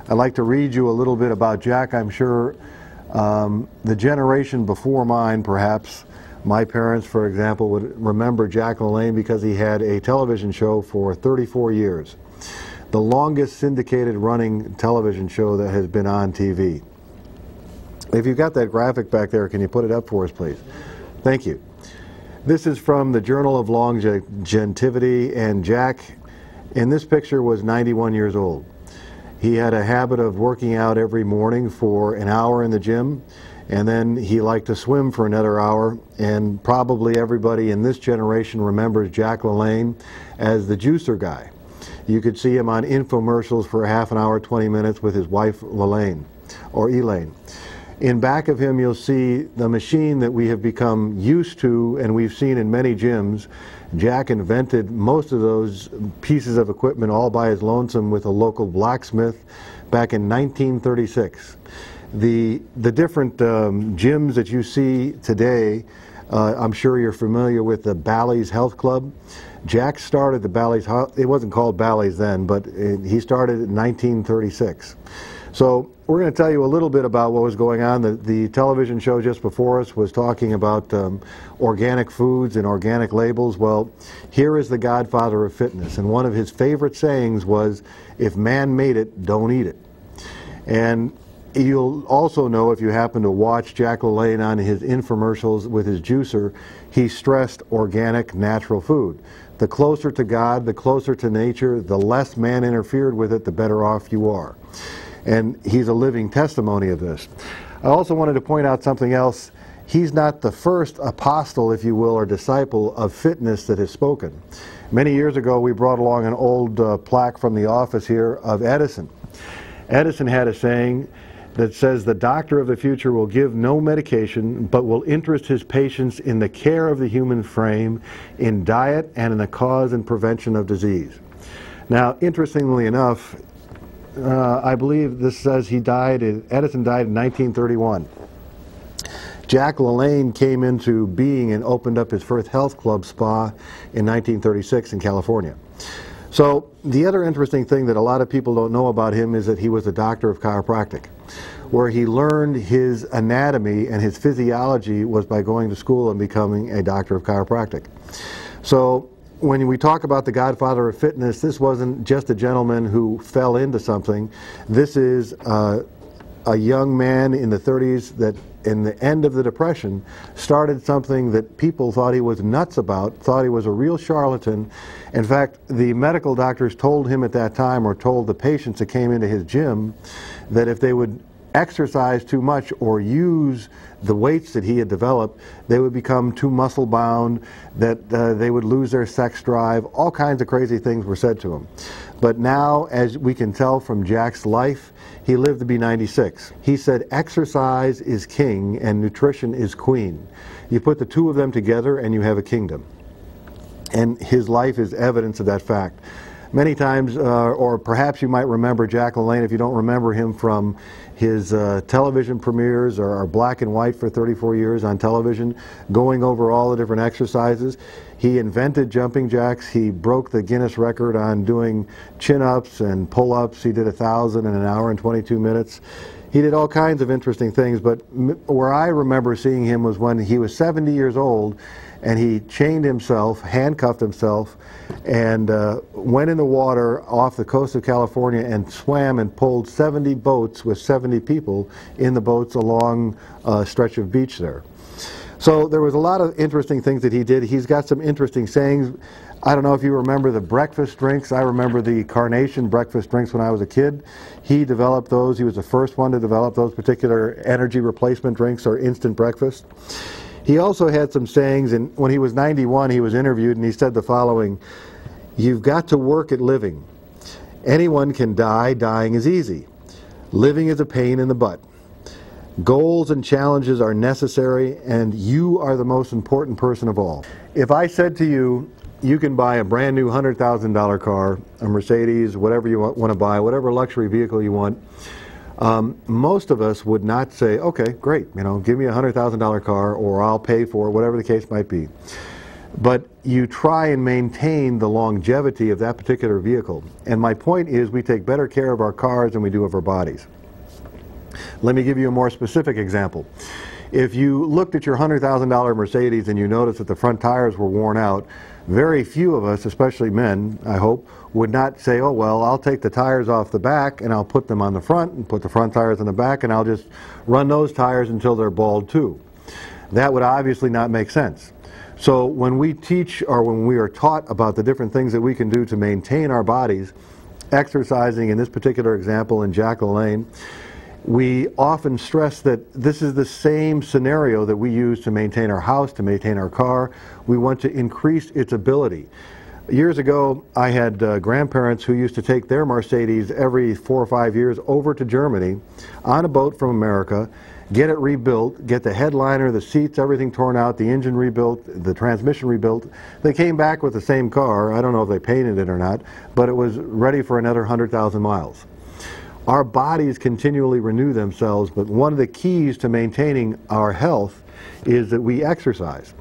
I'd like to read you a little bit about Jack. I'm sure the generation before mine, perhaps, my parents, for example, would remember Jack LaLanne because he had a television show for 34 years. The longest syndicated running television show that has been on TV. If you've got that graphic back there, can you put it up for us, please? Thank you. This is from the Journal of Longevity, and Jack, in this picture, was 91 years old. He had a habit of working out every morning for an hour in the gym, and then he liked to swim for another hour, and probably everybody in this generation remembers Jack LaLanne as the juicer guy. You could see him on infomercials for a half an hour, 20 minutes with his wife LaLanne, or Elaine. In back of him you'll see the machine that we have become used to and we've seen in many gyms. Jack invented most of those pieces of equipment all by his lonesome with a local blacksmith back in 1936. The different gyms that you see today, I'm sure you're familiar with the Bally's Health Club. Jack started the Bally's, it wasn't called Bally's then, but he started in 1936. So we're going to tell you a little bit about what was going on. The television show just before us was talking about organic foods and organic labels. Well, here is the godfather of fitness, and one of his favorite sayings was, "If man made it, don't eat it." And you'll also know, if you happen to watch Jack LaLanne on his infomercials with his juicer, he stressed organic, natural food. The closer to God, the closer to nature, the less man interfered with it, the better off you are. And he's a living testimony of this. I also wanted to point out something else. He's not the first apostle, if you will, or disciple of fitness that has spoken. Many years ago, we brought along an old plaque from the office here of Edison. Edison had a saying that says, "The doctor of the future will give no medication, but will interest his patients in the care of the human frame, in diet, and in the cause and prevention of disease." Now, interestingly enough, I believe this says Edison died in 1931. Jack LaLanne came into being and opened up his first health club spa in 1936 in California. So the other interesting thing that a lot of people don't know about him is that he was a doctor of chiropractic, where he learned his anatomy and his physiology was by going to school and becoming a doctor of chiropractic. So when we talk about the godfather of fitness, this wasn't just a gentleman who fell into something. This is a young man in the 30s that, in the end of the Depression, started something that people thought he was nuts about, thought he was a real charlatan. In fact, the medical doctors told him at that time, or told the patients that came into his gym, that if they would exercise too much or use the weights that he had developed, they would become too muscle bound, that they would lose their sex drive. All kinds of crazy things were said to him. But now, as we can tell from Jack's life, he lived to be 96. He said, "Exercise is king and nutrition is queen. You put the two of them together and you have a kingdom." And his life is evidence of that fact. Many times, or perhaps you might remember Jack LaLanne, if you don't remember him from his television premieres or black and white for 34 years on television, going over all the different exercises. He invented jumping jacks. He broke the Guinness record on doing chin-ups and pull-ups. He did 1,000 in an hour and 22 minutes. He did all kinds of interesting things, but where I remember seeing him was when he was 70 years old, and he chained himself, handcuffed himself, and went in the water off the coast of California and swam and pulled 70 boats with 70 people in the boats along a stretch of beach there. So there was a lot of interesting things that he did. He's got some interesting sayings. I don't know if you remember the breakfast drinks. I remember the Carnation breakfast drinks when I was a kid. He developed those. He was the first one to develop those particular energy replacement drinks, or instant breakfast. He also had some sayings, and when he was 91, he was interviewed, and he said the following: "You've got to work at living. Anyone can die. Dying is easy. Living is a pain in the butt. Goals and challenges are necessary, and you are the most important person of all." If I said to you, you can buy a brand new $100,000 car, a Mercedes, whatever you want to buy, whatever luxury vehicle you want, most of us would not say, "Okay, great, give me a $100,000 car, or I'll pay for it," whatever the case might be. but you try and maintain the longevity of that particular vehicle. And my point is, we take better care of our cars than we do of our bodies. Let me give you a more specific example. If you looked at your $100,000 Mercedes and you noticed that the front tires were worn out, very few of us, especially men, I hope, would not say, oh well, I'll take the tires off the back and I'll put them on the front and put the front tires on the back and I'll just run those tires until they're bald too. That would obviously not make sense. So when we teach, or when we are taught about the different things that we can do to maintain our bodies, exercising in this particular example in Jack LaLanne, we often stress that this is the same scenario that we use to maintain our house, to maintain our car. We want to increase its ability. Years ago, I had grandparents who used to take their Mercedes every 4 or 5 years over to Germany on a boat from America, get it rebuilt, get the headliner, the seats, everything torn out, the engine rebuilt, the transmission rebuilt. They came back with the same car. I don't know if they painted it or not, but it was ready for another 100,000 miles. Our bodies continually renew themselves, but one of the keys to maintaining our health is that we exercise.